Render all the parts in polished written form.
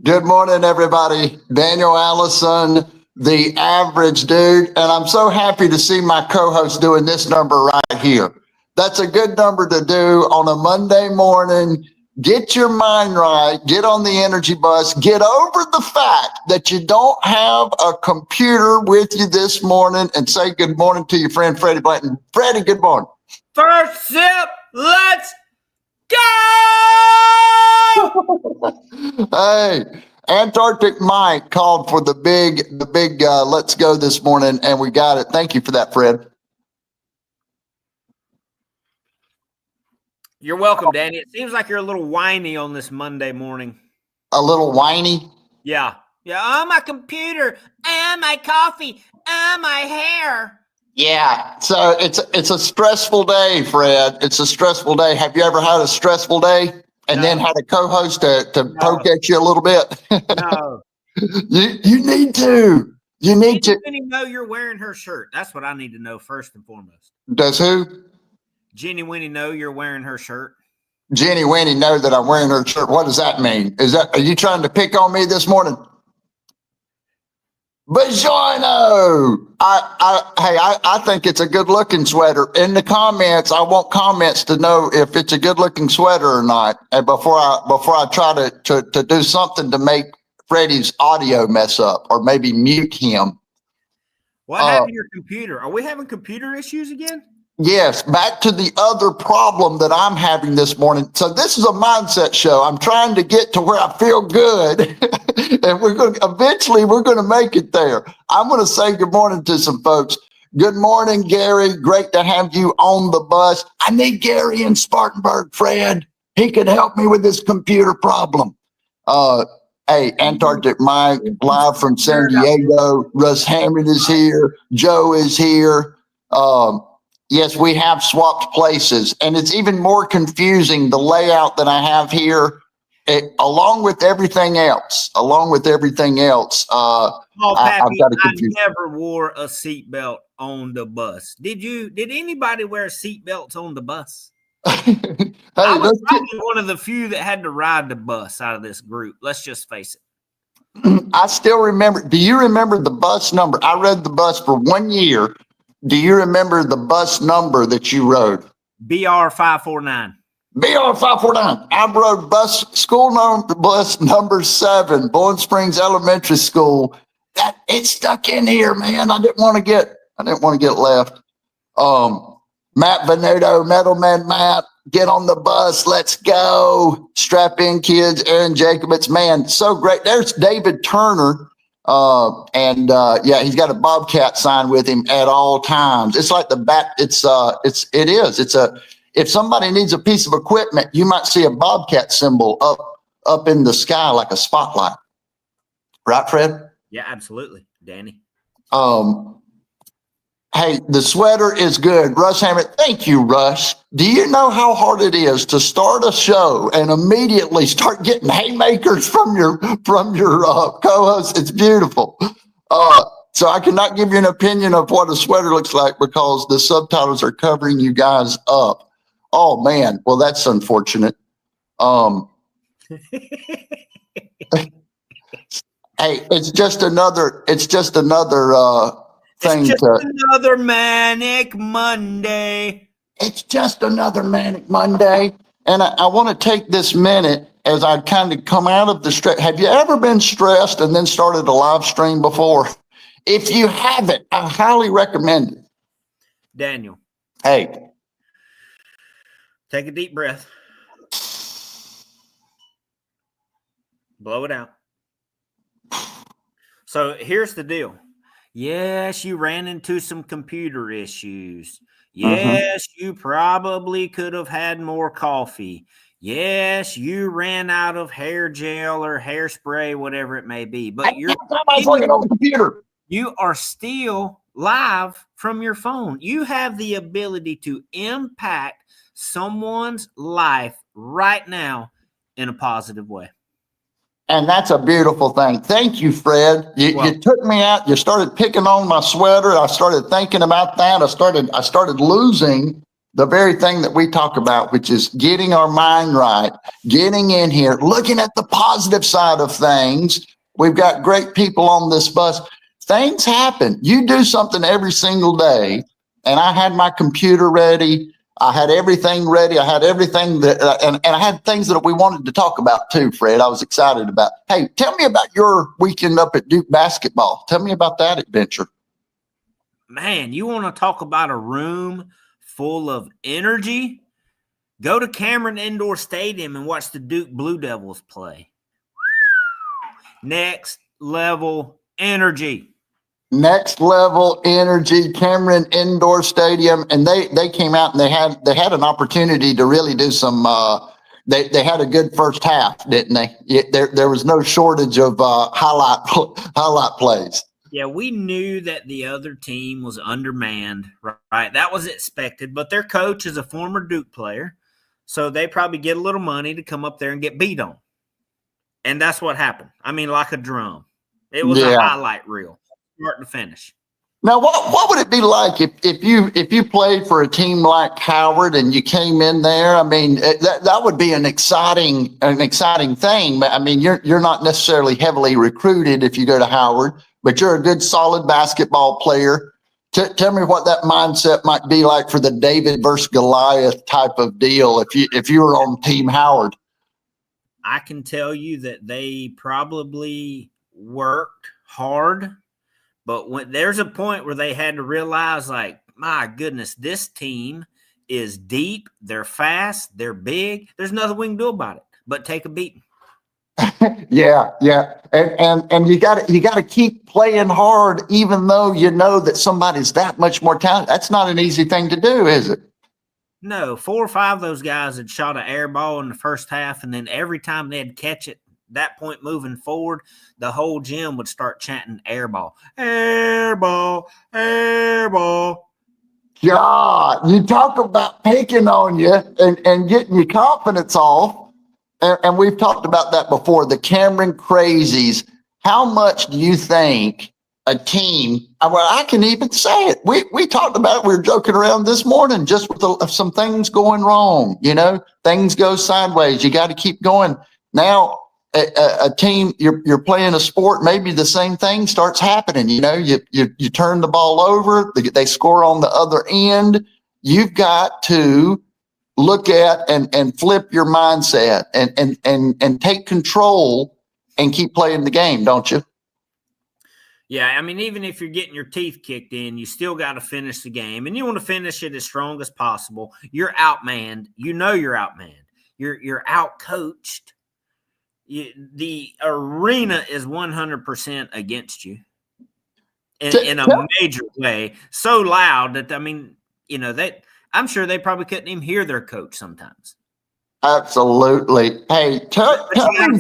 Good morning, everybody. Daniel Allison, the average dude. And I'm so happy to see my co-host doing this number right here. That's a good number to do on a Monday morning. Get your mind right. Get on the energy bus. Get over the fact that you don't have a computer with you this morning and say good morning to your friend, Freddie Blanton. Freddie, good morning. First sip, let's go! Hey, Antarctic Mike called for the big let's go this morning, and we got it. Thank you for that, Fred. You're welcome, Danny. It seems like you're a little whiny on this Monday morning. A little whiny? Yeah. Oh, my computer. My coffee. My hair. Yeah. So it's a stressful day, Fred. It's a stressful day. Have you ever had a stressful day and then had a co-host to poke at you a little bit? No. You need to. You need to. Jenny know you're wearing her shirt. That's what I need to know first and foremost. Does who? Jenny Winnie know you're wearing her shirt. Jenny Winnie know that I'm wearing her shirt. What does that mean? Are you trying to pick on me this morning? Buongiorno. I think it's a good looking sweater. In the comments, I want comments to know if it's a good looking sweater or not. And before I try to do something to make Freddie's audio mess up or maybe mute him. What happened to your computer? Are we having computer issues again? Yes, back to the other problem that I'm having this morning. So this is a mindset show. I'm trying to get to where I feel good, and we're going to make it there. I'm going to say good morning to some folks. Good morning, Gary. Great to have you on the bus. I need Gary in Spartanburg, Fred. He could help me with this computer problem. Hey, Antarctic Mike, live from San Diego. Russ Hammond is here. Joe is here. Yes, we have swapped places, and it's even more confusing, the layout that I have here, along with everything else. I've got a confusion. I never wore a seatbelt on the bus. Did anybody wear seatbelts on the bus? Hey, I was probably one of the few that had to ride the bus out of this group. Let's just face it. I still remember. Do you remember the bus number? I rode the bus for 1 year. Do you remember the bus number that you rode? BR 549. BR 549. I rode bus number 7, Bowling Springs Elementary School. That it stuck in here, man. I didn't want to get left. Matt Venuto, Metalman Matt, get on the bus. Let's go. Strap in, kids. Aaron Jacobitz, man, so great. There's David Turner. He's got a Bobcat sign with him at all times. It's like if somebody needs a piece of equipment, you might see a Bobcat symbol up in the sky like a spotlight. Right, Fred? Yeah, absolutely, Danny. Hey, the sweater is good. Russ Hammond, thank you, Russ. Do you know how hard it is to start a show and immediately start getting haymakers from your co-host? It's beautiful. So I cannot give you an opinion of what a sweater looks like because the subtitles are covering you guys up. Oh man, well that's unfortunate. Hey, it's just another thing. It's just another manic Monday. It's just another manic Monday. And I want to take this minute as I kind of come out of the stress. Have you ever been stressed and then started a live stream before? If you haven't, I highly recommend it. Daniel. Hey. Take a deep breath. Blow it out. So here's the deal. Yes, you ran into some computer issues. Yes, you probably could have had more coffee. Yes, you ran out of hair gel or hairspray, whatever it may be. But you're working on the computer. You are still live from your phone. You have the ability to impact someone's life right now in a positive way. And that's a beautiful thing. Thank you, Fred. You took me out. You started picking on my sweater. I started thinking about that. I started losing the very thing that we talk about, which is getting our mind right, getting in here, looking at the positive side of things. We've got great people on this bus. Things happen. You do something every single day. And I had my computer ready. I had everything ready. I had everything that, and I had things that we wanted to talk about too, Fred. I was excited about. Hey, tell me about your weekend up at Duke basketball. Tell me about that adventure. Man, you want to talk about a room full of energy? Go to Cameron Indoor Stadium and watch the Duke Blue Devils play. Next level energy. Next level energy, Cameron Indoor Stadium, and they came out and they had an opportunity to really do some. They had a good first half, didn't they? There was no shortage of highlight plays. Yeah, we knew that the other team was undermanned, right? That was expected, but their coach is a former Duke player, so they probably get a little money to come up there and get beat on, and that's what happened. I mean, like a drum. It was a highlight reel. Start to finish. Now, what would it be like if you played for a team like Howard and you came in there? I mean, that would be an exciting thing. I mean, you're not necessarily heavily recruited if you go to Howard, but you're a good, solid basketball player. Tell me what that mindset might be like for the David versus Goliath type of deal if you were on Team Howard. I can tell you that they probably worked hard. But when there's a point where they had to realize, like, my goodness, this team is deep, they're fast, they're big. There's nothing we can do about it but take a beating. Yeah. And you gotta keep playing hard, even though you know that somebody's that much more talented. That's not an easy thing to do, is it? No, 4 or 5 of those guys had shot an air ball in the first half, and then every time they'd catch it, that point moving forward, the whole gym would start chanting air ball, air ball, air ball. God, you talk about picking on you and getting your confidence off. And we've talked about that before, the Cameron Crazies. How much do you think a team, well, I can even say it. We talked about it. We were joking around this morning just with some things going wrong. You know, things go sideways. You got to keep going. Now, a team, you're playing a sport, maybe the same thing starts happening. You know, you turn the ball over, they score on the other end. You've got to look at and flip your mindset and take control and keep playing the game, don't you? Yeah, I mean, even if you're getting your teeth kicked in, you still got to finish the game, and you want to finish it as strong as possible. You're outmanned. You know you're outmanned. You're outcoached. The arena is 100% against you in a major way. So loud that, I mean, you know, I'm sure they probably couldn't even hear their coach sometimes. Absolutely. Hey, tell me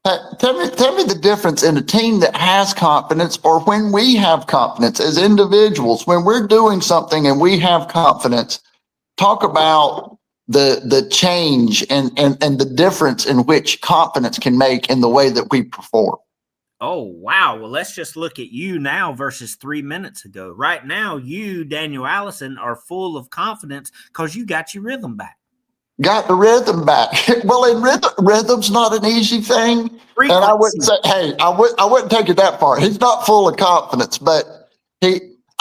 the difference in a team that has confidence or when we have confidence as individuals. When we're doing something and we have confidence, talk about the change and the difference in which confidence can make in the way that we perform. Oh, wow. Well, let's just look at you now versus 3 minutes ago. Right now, you, Daniel Allison, are full of confidence because you got your rhythm back. Got the rhythm back. Well, in rhythm's not an easy thing. Frequency. And I wouldn't say, hey, I wouldn't take it that far. He's not full of confidence, but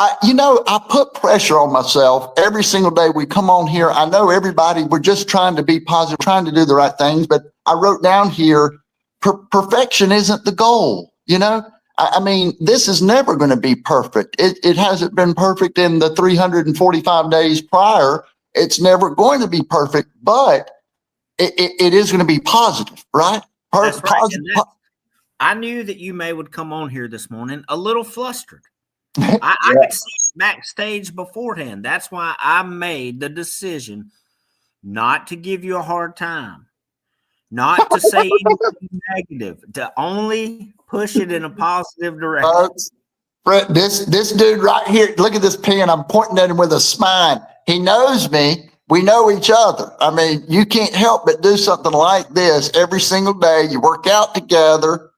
I put pressure on myself every single day we come on here. I know everybody, we're just trying to be positive, trying to do the right things, but I wrote down here, perfection isn't the goal. You know, I mean, this is never going to be perfect. It hasn't been perfect in the 345 days prior. It's never going to be perfect, but it is going to be positive, right? That's right. I knew that you would come on here this morning a little flustered. I could see backstage beforehand. That's why I made the decision not to give you a hard time, not to say anything negative, to only push it in a positive direction. Brett, this dude right here, look at this pen. I'm pointing at him with a smile. He knows me. We know each other. I mean, you can't help but do something like this every single day. You work out together.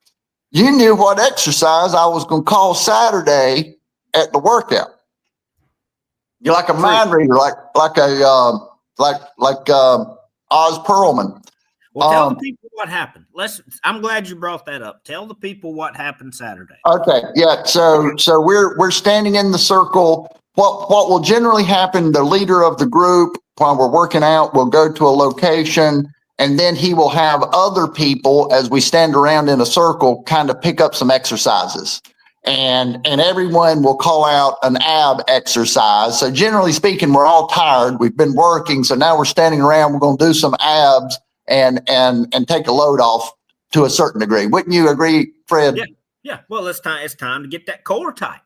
You knew what exercise I was going to call Saturday at the workout. You're like a mind reader, like Oz Perlman. Well, tell the people what happened. I'm glad you brought that up. Tell the people what happened Saturday. Okay, yeah. So we're standing in the circle. What will generally happen? The leader of the group, while we're working out, will go to a location, and then he will have other people, as we stand around in a circle, kind of pick up some exercises. And everyone will call out an ab exercise. So generally speaking, we're all tired. We've been working, so now we're standing around. We're going to do some abs and take a load off to a certain degree. Wouldn't you agree, Fred? Yeah. Well, it's time to get that core tight.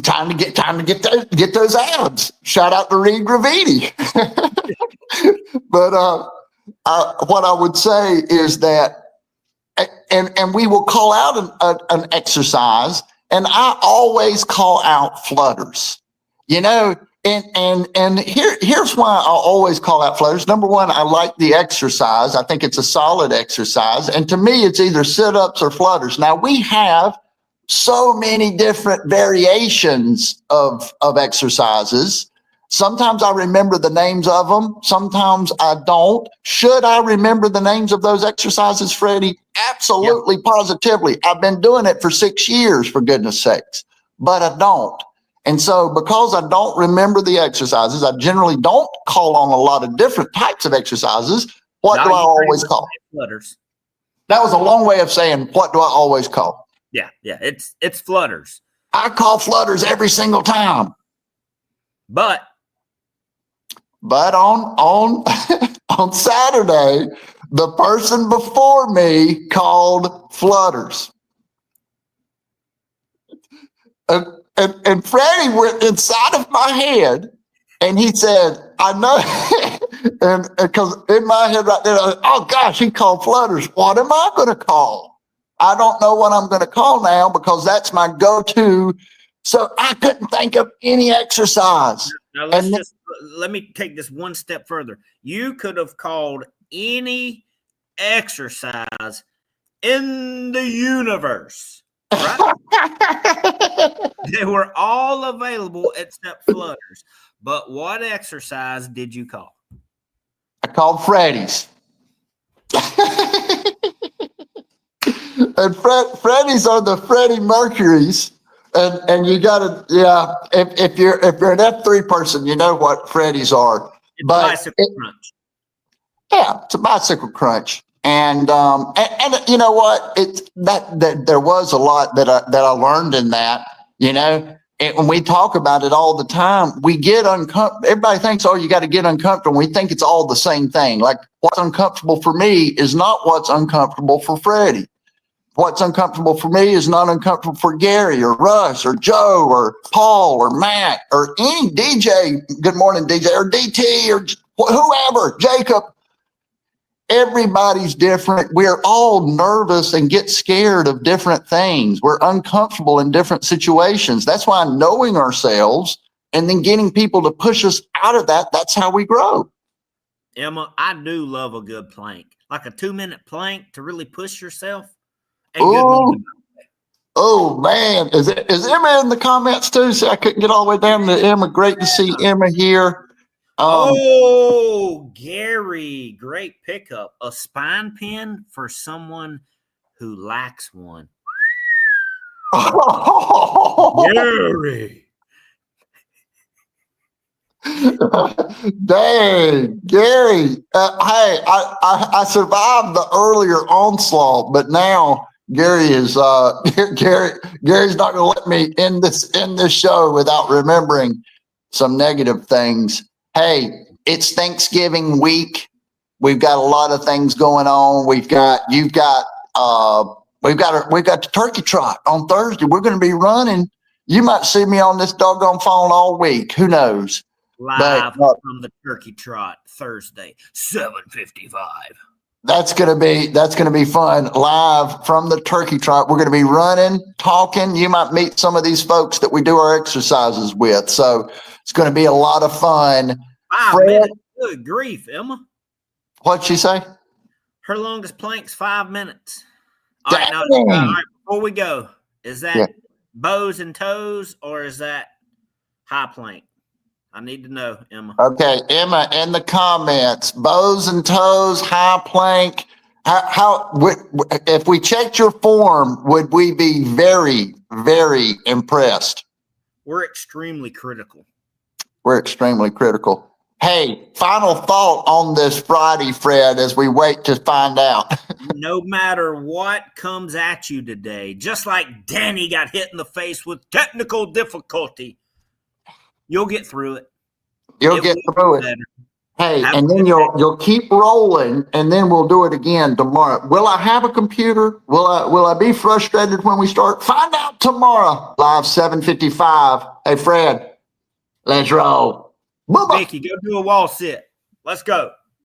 Time to get those abs. Shout out to Reed Graviti. But what I would say is that, and we will call out an exercise, and I always call out flutters. And here's why I always call out flutters. Number one, I like the exercise. I think it's a solid exercise. And to me, it's either sit-ups or flutters. Now, we have so many different variations of exercises. Sometimes I remember the names of them. Sometimes I don't. Should I remember the names of those exercises, Freddie? Absolutely, positively. I've been doing it for 6 years, for goodness sakes, but I don't. And so because I don't remember the exercises, I generally don't call on a lot of different types of exercises. What do I always call? Flutters. That was a long way of saying, what do I always call? Yeah. It's flutters. I call flutters every single time. But on on Saturday, the person before me called flutters. And Freddie went inside of my head and he said, I know. and because in my head right there, oh gosh, he called flutters. What am I going to call? I don't know what I'm going to call now because that's my go-to. So I couldn't think of any exercise. Now let me take this one step further. You could have called any exercise in the universe. Right? They were all available except flutters. But what exercise did you call? I called Freddy's. And Freddy's are the Freddie Mercurys. And you gotta, if you're an F3 person, you know what Freddy's are. It's a bicycle crunch. Yeah, it's a bicycle crunch. And you know what? It's that there was a lot that I learned in that. And when we talk about it all the time, we get uncomfortable. Everybody thinks, oh, you got to get uncomfortable. We think it's all the same thing. Like what's uncomfortable for me is not what's uncomfortable for Freddie. What's uncomfortable for me is not uncomfortable for Gary or Russ or Joe or Paul or Matt or any DJ. Good morning, DJ, or DT or whoever, Jacob. Everybody's different. We're all nervous and get scared of different things. We're uncomfortable in different situations. That's why knowing ourselves and then getting people to push us out of that, that's how we grow. Emma, I do love a good plank, like a 2-minute plank to really push yourself. Oh man, is Emma in the comments too? See, I couldn't get all the way down to Emma. Great to see Emma here. Gary, great pickup. A spine pin for someone who lacks one. Gary. Dang, Gary. Hey, I survived the earlier onslaught, but now Gary is Gary's not going to let me end this show without remembering some negative things. Hey, it's Thanksgiving week. We've got a lot of things going on. We've got the turkey trot on Thursday. We're going to be running. You might see me on this doggone phone all week. Who knows? Live from the turkey trot Thursday, 7:55. That's gonna be fun. Live from the turkey trot. We're gonna be running, talking. You might meet some of these folks that we do our exercises with. So it's gonna be a lot of fun. 5 minutes. Good grief, Emma. What'd she say? Her longest plank's 5 minutes. All right, before we go, is that bows and toes or is that high plank? I need to know, Emma. Okay, Emma, in the comments, bows and toes, high plank. If we checked your form, would we be very, very impressed? We're extremely critical. We're extremely critical. Hey, final thought on this Friday, Fred, as we wait to find out. No matter what comes at you today, just like Danny got hit in the face with technical difficulty, you'll get through it. You'll get through it. Better. Hey, Have and then you'll keep rolling, and then we'll do it again tomorrow. Will I have a computer? Will I be frustrated when we start? Find out tomorrow. Live 7:55. Hey, Fred, let's roll. Bye-bye. Vicky, go do a wall sit. Let's go.